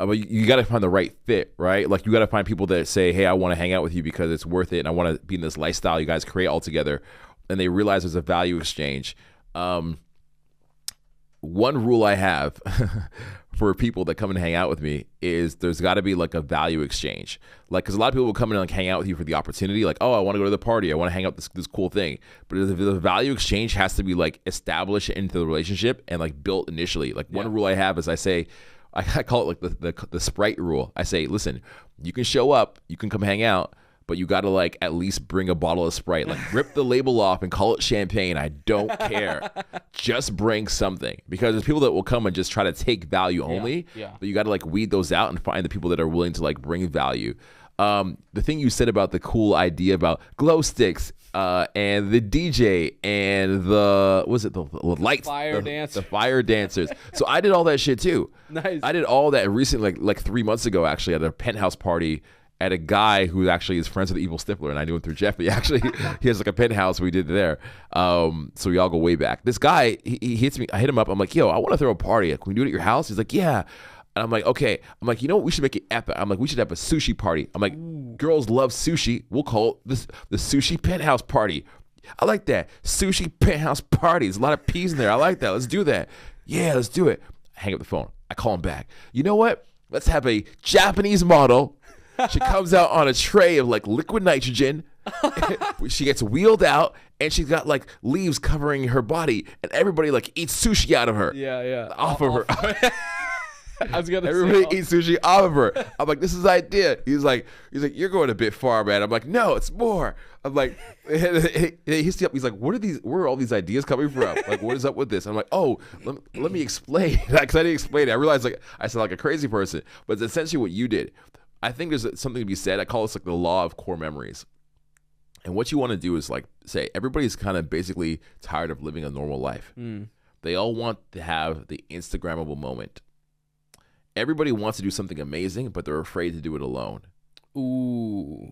But you got to find the right fit, right? Like you got to find people that say, hey, I want to hang out with you because it's worth it, and I want to be in this lifestyle you guys create all together, and they realize there's a value exchange. One rule I have for people that come and hang out with me is there's got to be like a value exchange. Like, because a lot of people will come in and like hang out with you for the opportunity. Like, oh, I want to go to the party. I want to hang out this cool thing. But the value exchange has to be like established into the relationship and like built initially. Like one rule I have is I call it like the Sprite rule. I say, listen, you can show up, you can come hang out, but you got to like at least bring a bottle of Sprite. Like rip the label off and call it champagne. I don't care. Just bring something, because there's people that will come and just try to take value only. But you got to like weed those out and find the people that are willing to like bring value. The thing you said about the cool idea about glow sticks and the DJ and the lights, the fire dancers. So I did all that shit too. Nice. I did all that recently, like 3 months ago, actually, at a penthouse party at a guy who actually is friends with the Evil Stifler, and I knew him through Jeffy. Actually, he has like a penthouse we did there. So we all go way back. This guy, he hits me. I hit him up. I'm like, yo, I want to throw a party. Can we do it at your house? He's like, yeah. And I'm like, okay. I'm like, you know what? We should make it epic. I'm like, we should have a sushi party. I'm like, girls love sushi. We'll call it the sushi penthouse party. I like that. Sushi penthouse party. There's a lot of P's in there. I like that. Let's do that. Yeah, let's do it. I hang up the phone. I call him back. You know what? Let's have a Japanese model. She comes out on a tray of like liquid nitrogen. She gets wheeled out, and she's got like leaves covering her body, and everybody like eats sushi out of her. Off of her. I was gonna Everybody eats sushi off of her. I'm like, this is the idea. He's like, you're going a bit far, man. I'm like, no, it's more. I'm like, he hits me up. He's like, where are all these ideas coming from? Like, what is up with this? I'm like, oh, let me explain. Because I didn't explain it. I realized like I sound like a crazy person, but it's essentially what you did. I think there's something to be said. I call this like the law of core memories. And what you want to do is like say everybody's kind of basically tired of living a normal life. They all want to have the Instagrammable moment. Everybody wants to do something amazing, but they're afraid to do it alone. Ooh.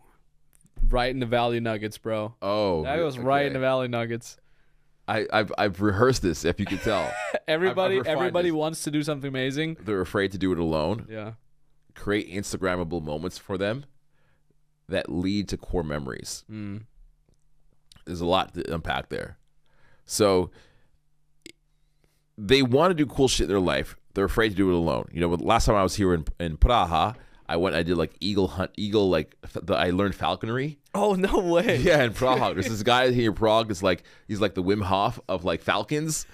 Right in the Valley Nuggets, bro. Oh. That goes right in the Valley Nuggets. I've rehearsed this, if you could tell. Everybody wants to do something amazing. They're afraid to do it alone. Yeah. Create Instagrammable moments for them that lead to core memories. There's a lot to unpack there. So they want to do cool shit in their life. They're afraid to do it alone. You know, last time I was here in Praha, I did like I learned falconry. Oh, no way. Yeah, in Prague. There's this guy here in Prague that's like, he's like the Wim Hof of like falcons.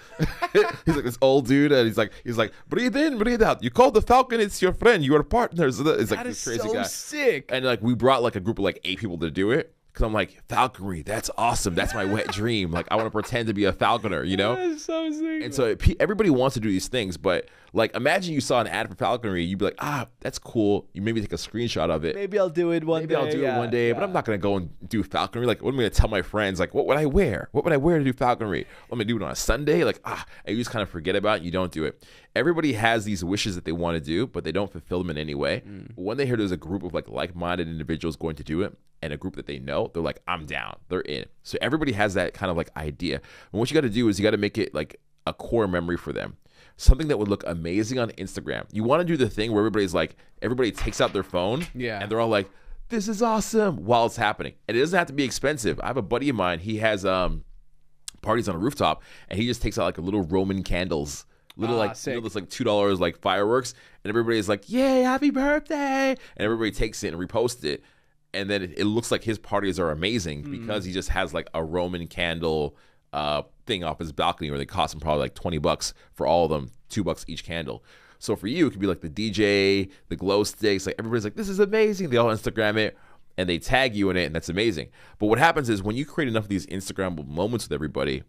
He's like this old dude, and he's like, breathe in, breathe out. You call the falcon, it's your friend, your partners. It's like this crazy guy. Sick. And like we brought like a group of like 8 people to do it. Because I'm like, falconry, that's awesome. That's my wet dream. Like, I want to pretend to be a falconer, you know? That's so sick. And so everybody wants to do these things. But, like, imagine you saw an ad for falconry. You'd be like, that's cool. You maybe take a screenshot of it. Maybe I'll do it one day. Maybe I'll do it one day. But I'm not going to go and do falconry. Like, what am I going to tell my friends? Like, what would I wear? What would I wear to do falconry? I'm going to do it on a Sunday? Like, and you just kind of forget about it. You don't do it. Everybody has these wishes that they want to do, but they don't fulfill them in any way. But when they hear there's a group of like-minded individuals going to do it, and a group that they know, they're like, I'm down. They're in. So everybody has that kind of like idea. And what you got to do is you got to make it like a core memory for them. Something that would look amazing on Instagram. You want to do the thing where everybody takes out their phone and they're all like, this is awesome while it's happening. And it doesn't have to be expensive. I have a buddy of mine. He has parties on a rooftop, and he just takes out like a little Roman candles. Those like $2 like fireworks. And everybody's like, yay, happy birthday. And everybody takes it and reposts it. And then it looks like his parties are amazing because he just has like a Roman candle thing off his balcony where they cost him probably like $20 for all of them, $2 each candle. So for you, it could be like the DJ, the glow sticks. Like everybody's like, this is amazing. They all Instagram it and they tag you in it, and that's amazing. But what happens is when you create enough of these Instagrammable moments with everybody,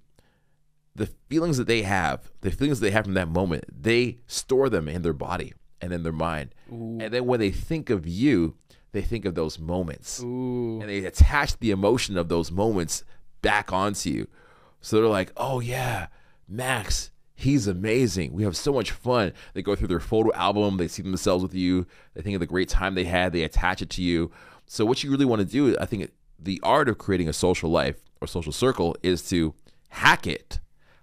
the feelings that they have from that moment, they store them in their body and in their mind. Ooh. And then when they think of you, they think of those moments. Ooh. And they attach the emotion of those moments back onto you. So they're like, oh yeah, Max, he's amazing. We have so much fun. They go through their photo album. They see themselves with you. They think of the great time they had. They attach it to you. So what you really want to do, I think the art of creating a social life or social circle is to hack it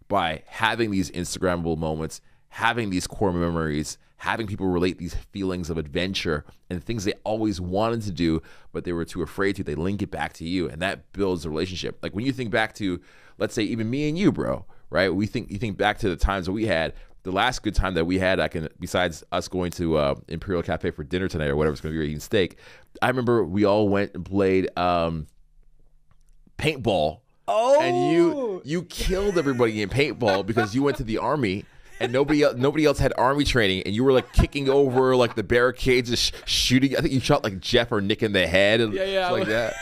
by having these Instagrammable moments, having these core memories, having people relate these feelings of adventure and things they always wanted to do, but they were too afraid to. They link it back to you, and that builds a relationship. Like when you think back to, let's say, even me and you, bro, right? You think back to the times that we had. The last good time that we had, besides us going to Imperial Cafe for dinner tonight or whatever it's going to be, eating steak, I remember we all went and played paintball. Oh, and you killed everybody in paintball because you went to the Army. And nobody else had Army training, and you were like kicking over like the barricades, just shooting. I think you shot like Jeff or Nick in the head, and like that.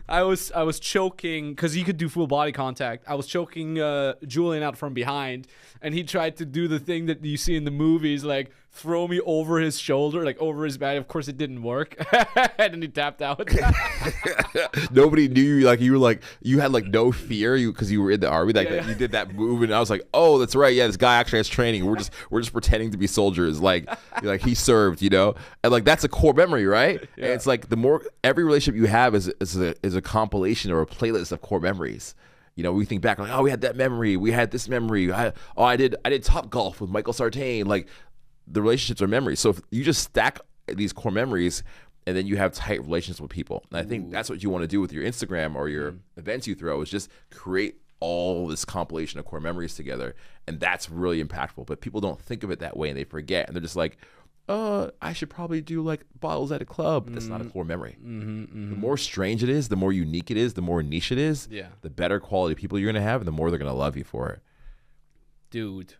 I was choking because he could do full body contact. I was choking Julian out from behind, and he tried to do the thing that you see in the movies, like throw me over his shoulder, like over his back. Of course, it didn't work, and then he tapped out. Nobody knew you. Like you had like no fear, because you were in the Army. You did that move, and I was like, oh, that's right. Yeah, this guy actually has training. We're just pretending to be soldiers. Like he served, and like that's a core memory, right? Yeah. And it's like every relationship you have is a compilation or a playlist of core memories. We think back like, oh, we had that memory, we had this memory. I did Top Golf with Michael Sartain. Like the relationships are memories. So if you just stack these core memories, and then you have tight relationships with people. And I think that's what you want to do with your Instagram or your events you throw, is just create all this compilation of core memories together. And that's really impactful. But people don't think of it that way, and they forget. And they're just like, I should probably do like bottles at a club. But that's not a core memory. The more strange it is, the more unique it is, the more niche it is, the better quality people you're going to have, and the more they're going to love you for it. Dude,